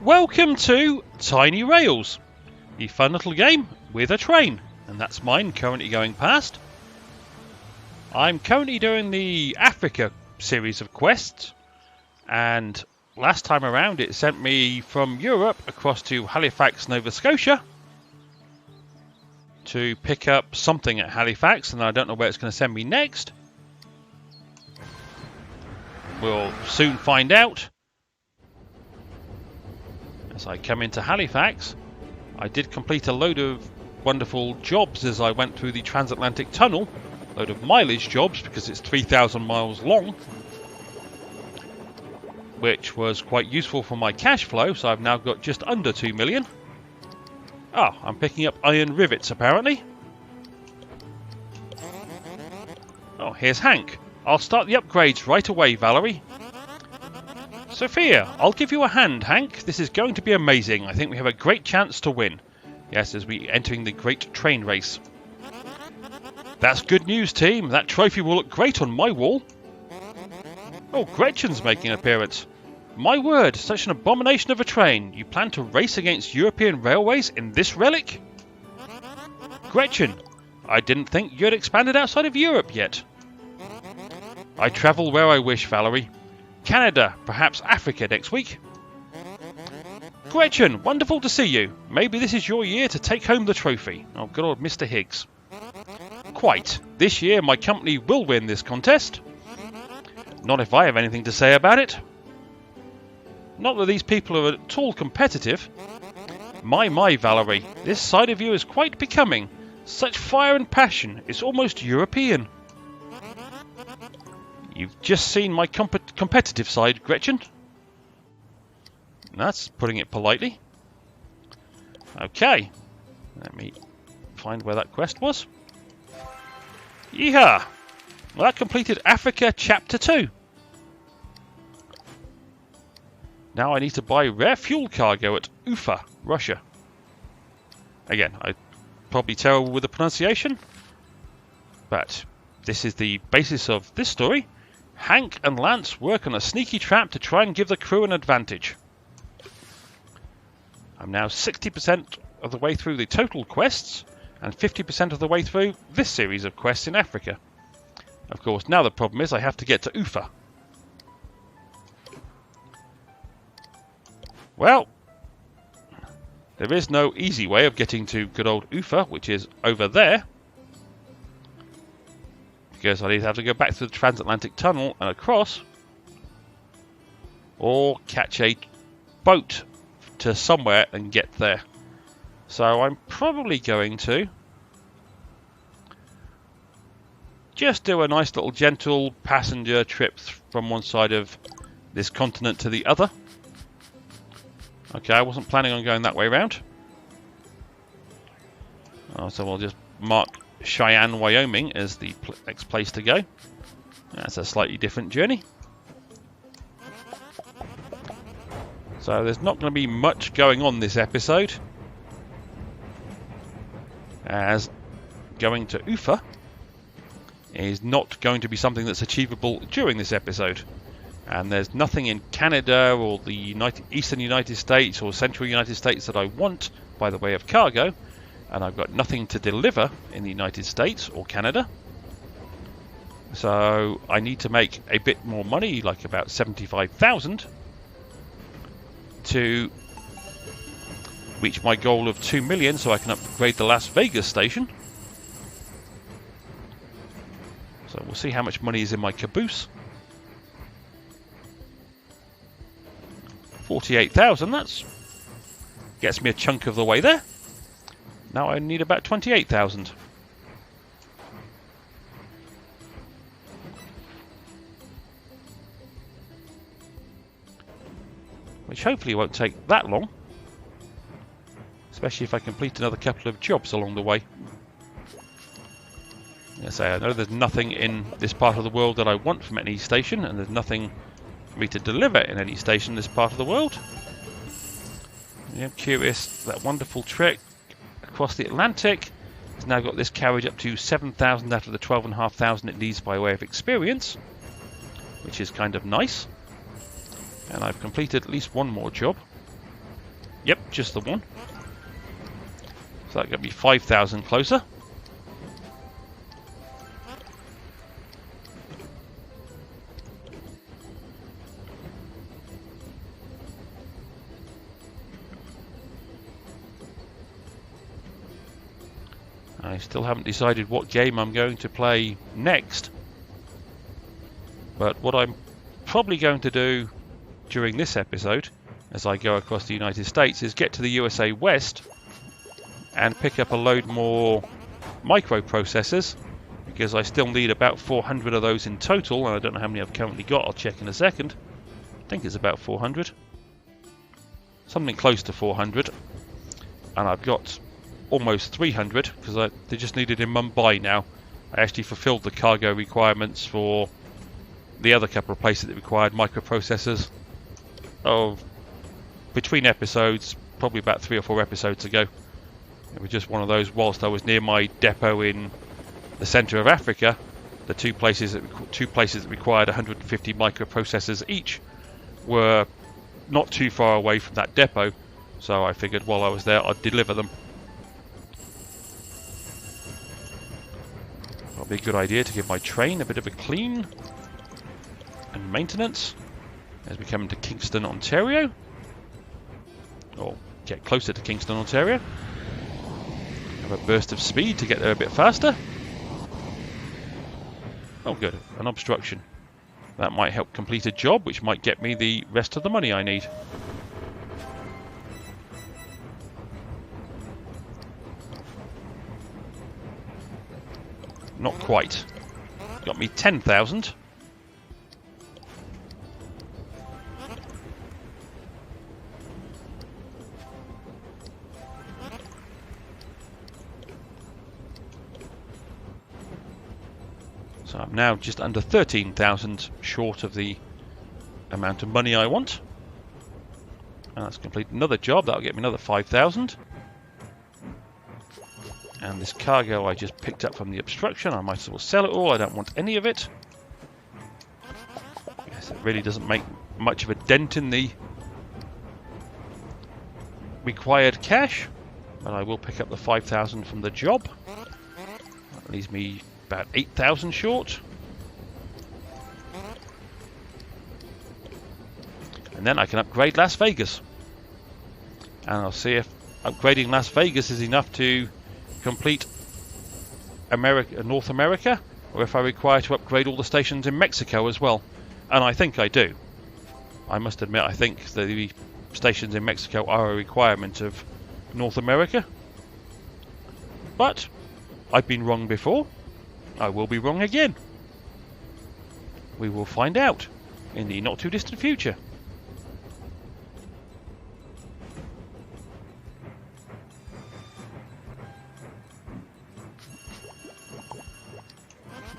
Welcome to Tiny Rails, the fun little game with a train, and that's mine currently going past. I'm currently doing the Africa series of quests, and last time around it sent me from Europe across to Halifax, Nova Scotia to pick up something at Halifax, and I don't know where it's going to send me next. We'll soon find out. As I come into Halifax, I did complete a load of wonderful jobs as I went through the transatlantic tunnel. A load of mileage jobs because it's 3,000 miles long, which was quite useful for my cash flow, so I've now got just under 2 million. Oh, I'm picking up iron rivets apparently. Oh, here's Hank. I'll start the upgrades right away, Valerie. Sophia, I'll give you a hand, Hank. This is going to be amazing. I think we have a great chance to win. Yes, as we entering the great train race. That's good news, team. That trophy will look great on my wall. Oh, Gretchen's making an appearance. My word, such an abomination of a train. You plan to race against European railways in this relic? Gretchen, I didn't think you had expanded outside of Europe yet. I travel where I wish, Valerie. Canada, perhaps Africa next week. Gretchen, wonderful to see you. Maybe this is your year to take home the trophy. Oh, good old Mr. Higgs. Quite. This year my company will win this contest. Not if I have anything to say about it. Not that these people are at all competitive. My, Valerie, this side of you is quite becoming. Such fire and passion, it's almost European. You've just seen my competitive side, Gretchen. That's putting it politely. Okay. Let me find where that quest was. Yeehaw! Well, that completed Africa Chapter 2. Now I need to buy rare fuel cargo at Ufa, Russia. Again, I'm probably terrible with the pronunciation, but this is the basis of this story. Hank and Lance work on a sneaky trap to try and give the crew an advantage. I'm now 60% of the way through the total quests and 50% of the way through this series of quests in Africa. Of course, now the problem is I have to get to Ufa. Well, there is no easy way of getting to good old Ufa, which is over there. Because I either have to go back to the transatlantic tunnel and across, or catch a boat to somewhere and get there. So I'm probably going to just do a nice little gentle passenger trip from one side of this continent to the other. Okay, I wasn't planning on going that way around. So we'll just mark Cheyenne, Wyoming as the next place to go. That's a slightly different journey. So there's not going to be much going on this episode, as going to Ufa is not going to be something that's achievable during this episode. And there's nothing in Canada or the Eastern United States or Central United States that I want by the way of cargo. And I've got nothing to deliver in the United States or Canada. So I need to make a bit more money, like about 75,000, to reach my goal of 2 million so I can upgrade the Las Vegas station. So we'll see how much money is in my caboose. 48,000, that gets me a chunk of the way there. Now I need about 28,000. Which hopefully won't take that long. Especially if I complete another couple of jobs along the way. As I say, I know there's nothing in this part of the world that I want from any station, and there's nothing for me to deliver in any station in this part of the world. I'm curious, that wonderful trek across the Atlantic has now got this carriage up to 7,000 out of the 12,500 it needs by way of experience, which is kind of nice. And I've completed at least one more job. Yep, just the one. So that got me 5,000 closer. I still haven't decided what game I'm going to play next. But what I'm probably going to do during this episode, as I go across the United States, is get to the USA West and pick up a load more microprocessors, because I still need about 400 of those in total, and I don't know how many I've currently got. I'll check in a second. I think it's about 400. Something close to 400. And I've got almost 300, because they're just needed in Mumbai now. I actually fulfilled the cargo requirements for the other couple of places that required microprocessors between episodes, probably about 3 or 4 episodes ago. It was just one of those, whilst I was near my depot in the centre of Africa, the two places that required 150 microprocessors each were not too far away from that depot, so I figured while I was there I'd deliver them. Probably a good idea to give my train a bit of a clean and maintenance as we come into Kingston, Ontario, or get closer to Kingston, Ontario. Have a burst of speed to get there a bit faster. Oh good, an obstruction. That might help complete a job, which might get me the rest of the money I need. Not quite. Got me 10,000. So I'm now just under 13,000 short of the amount of money I want. And that's complete another job. That'll get me another 5,000. And this cargo I just picked up from the obstruction, I might as well sell it all. I don't want any of it. Yes, it really doesn't make much of a dent in the required cash, but I will pick up the 5,000 from the job. That leaves me about 8,000 short. And then I can upgrade Las Vegas. And I'll see if upgrading Las Vegas is enough to complete North America, or if I require to upgrade all the stations in Mexico as well. And I think I do. I must admit, I think the stations in Mexico are a requirement of North America. But I've been wrong before. I will be wrong again. We will find out in the not too distant future.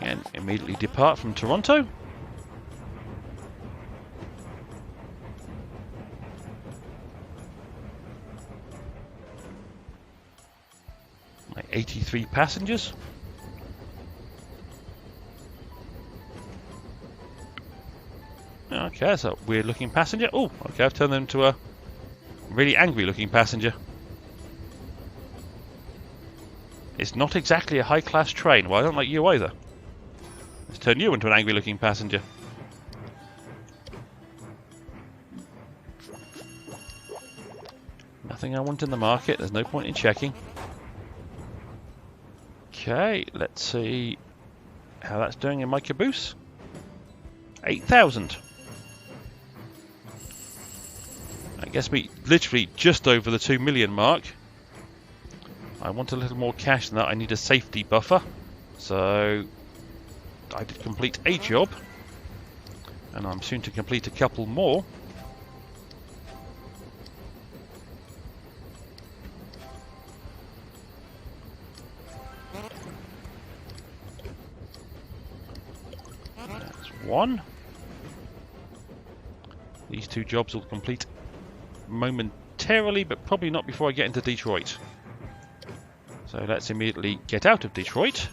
And immediately depart from Toronto. My 83 passengers. Okay, that's a weird looking passenger. Oh, okay, I've turned them into a really angry looking passenger. It's not exactly a high class train. Well, I don't like you either. Let's turn you into an angry looking passenger. Nothing I want in the market. There's no point in checking. Okay, let's see how that's doing in my caboose. 8,000. That gets me literally just over the 2 million mark. I want a little more cash than that. I need a safety buffer. So I did complete a job, and I'm soon to complete a couple more. That's one. These two jobs will complete momentarily, but probably not before I get into Detroit. So let's immediately get out of Detroit.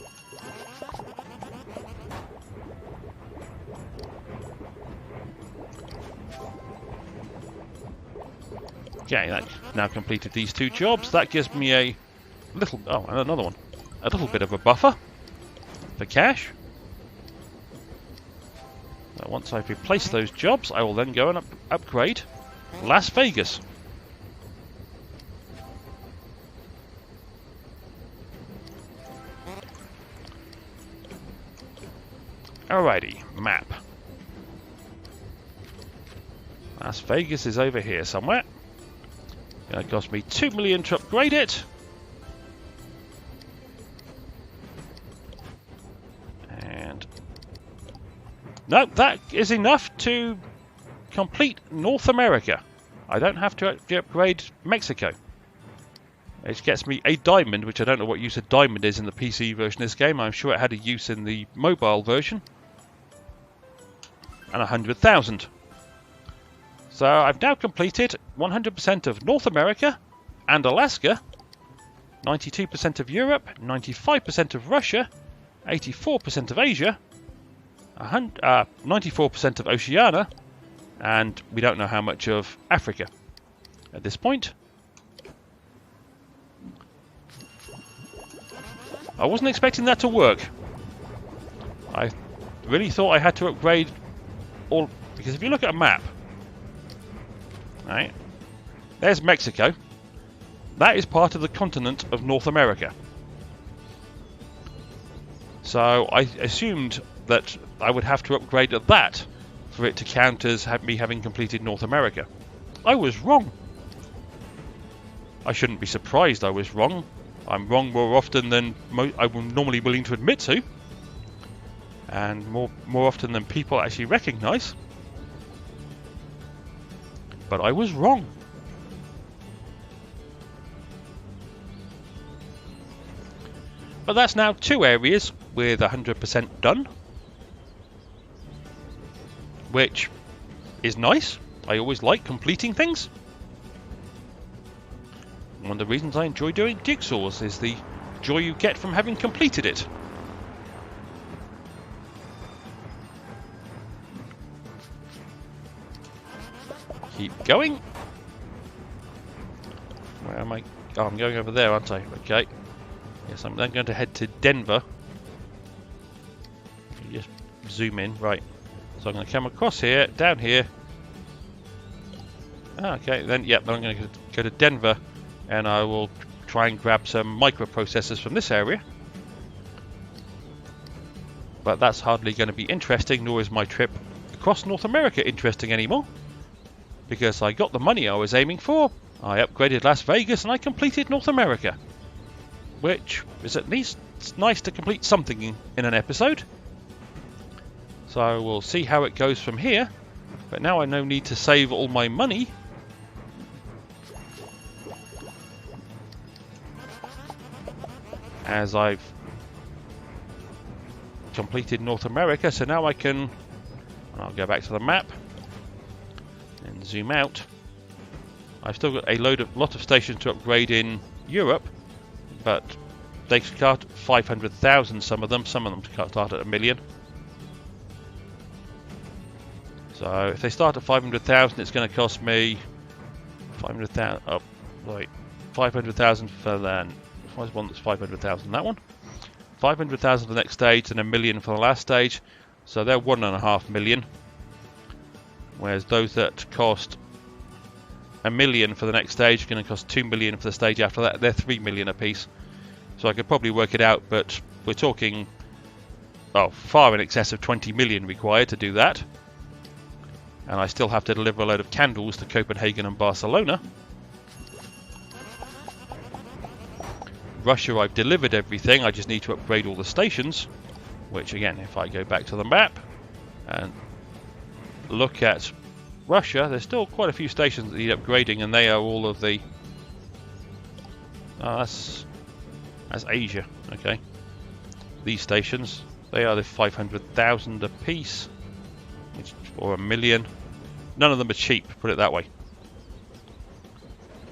Okay, that now completed these 2 jobs. That gives me a little... Oh, and another one. A little bit of a buffer for cash. So once I've replaced those jobs, I will then go and upgrade Las Vegas. Alrighty, map. Las Vegas is over here somewhere. It cost me 2 million to upgrade it. And no, that is enough to complete North America. I don't have to upgrade Mexico. It gets me a diamond, which I don't know what use a diamond is in the PC version of this game. I'm sure it had a use in the mobile version. And 100,000. So I've now completed 100% of North America and Alaska, 92% of Europe, 95% of Russia, 84% of Asia, 94% of Oceania, and we don't know how much of Africa at this point. I wasn't expecting that to work. I really thought I had to upgrade all, because if you look at a map, right, there's Mexico. That is part of the continent of North America. So I assumed that I would have to upgrade that for it to count as me having completed North America. I was wrong. I shouldn't be surprised I was wrong. I'm wrong more often than I'm normally willing to admit to. And more often than people actually recognise. But I was wrong. But that's now 2 areas with 100% done. Which is nice. I always like completing things. One of the reasons I enjoy doing jigsaws is the joy you get from having completed it. Keep going. Where am I? Oh, I'm going over there, aren't I? Okay. Yes, I'm then going to head to Denver. Just zoom in, right. So I'm going to come across here, down here. Okay, then, yep, I'm going to go to Denver and I will try and grab some microprocessors from this area. But that's hardly going to be interesting, nor is my trip across North America interesting anymore. Because I got the money I was aiming for, I upgraded Las Vegas and I completed North America. Which is at least nice to complete something in an episode. So we'll see how it goes from here. But now I no need to save all my money. As I've completed North America, so now I can... I'll go back to the map and zoom out. I've still got a lot of stations to upgrade in Europe, but they start at 500,000. Some of them start at 1 million. So if they start at 500,000, it's going to cost me 500,000. Oh, right, 500,000 for then. Where's one that's 500,000? That one. 500,000 for the next stage, and 1 million for the last stage. So they're 1.5 million. Whereas those that cost 1 million for the next stage are going to cost 2 million for the stage after that. They're 3 million a piece. So I could probably work it out, but we're talking far in excess of 20 million required to do that. And I still have to deliver a load of candles to Copenhagen and Barcelona. Russia, I've delivered everything. I just need to upgrade all the stations. Which again, if I go back to the map and look at Russia, there's still quite a few stations that need upgrading, and they are all of the... Oh, that's Asia, okay. These stations, they are the 500,000 a piece, or 1 million. None of them are cheap, put it that way.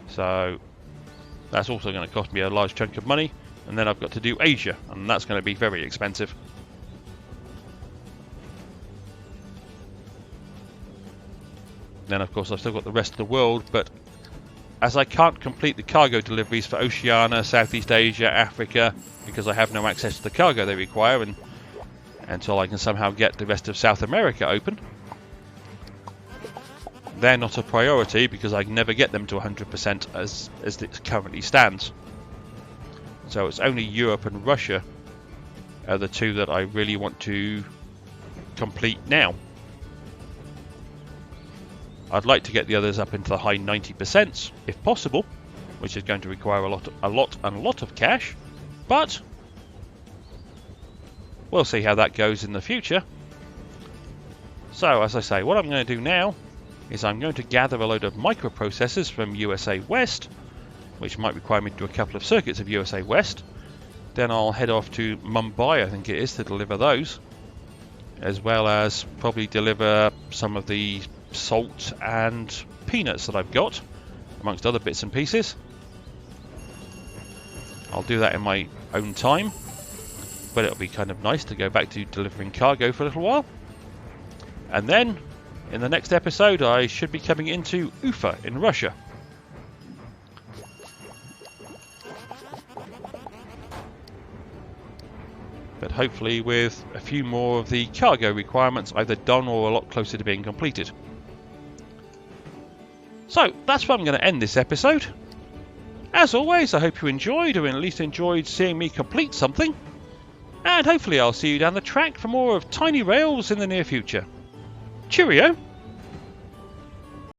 So that's also going to cost me a large chunk of money, and then I've got to do Asia, and that's going to be very expensive. Then of course I've still got the rest of the world, but as I can't complete the cargo deliveries for Oceania, Southeast Asia, Africa, because I have no access to the cargo they require, and until I can somehow get the rest of South America open, they're not a priority because I can never get them to 100% as it currently stands. So it's only Europe and Russia are the two that I really want to complete now. I'd like to get the others up into the high 90% if possible, which is going to require a lot of cash, but we'll see how that goes in the future. So, as I say, what I'm going to do now is I'm going to gather a load of microprocessors from USA West, which might require me to do a couple of circuits of USA West. Then I'll head off to Mumbai, I think it is, to deliver those, as well as probably deliver some of the salt and peanuts that I've got, amongst other bits and pieces. I'll do that in my own time, but it'll be kind of nice to go back to delivering cargo for a little while. And then, in the next episode, I should be coming into Ufa in Russia. But hopefully with a few more of the cargo requirements either done or a lot closer to being completed. So, that's where I'm going to end this episode. As always, I hope you enjoyed, or at least enjoyed seeing me complete something. And hopefully I'll see you down the track for more of Tiny Rails in the near future. Cheerio!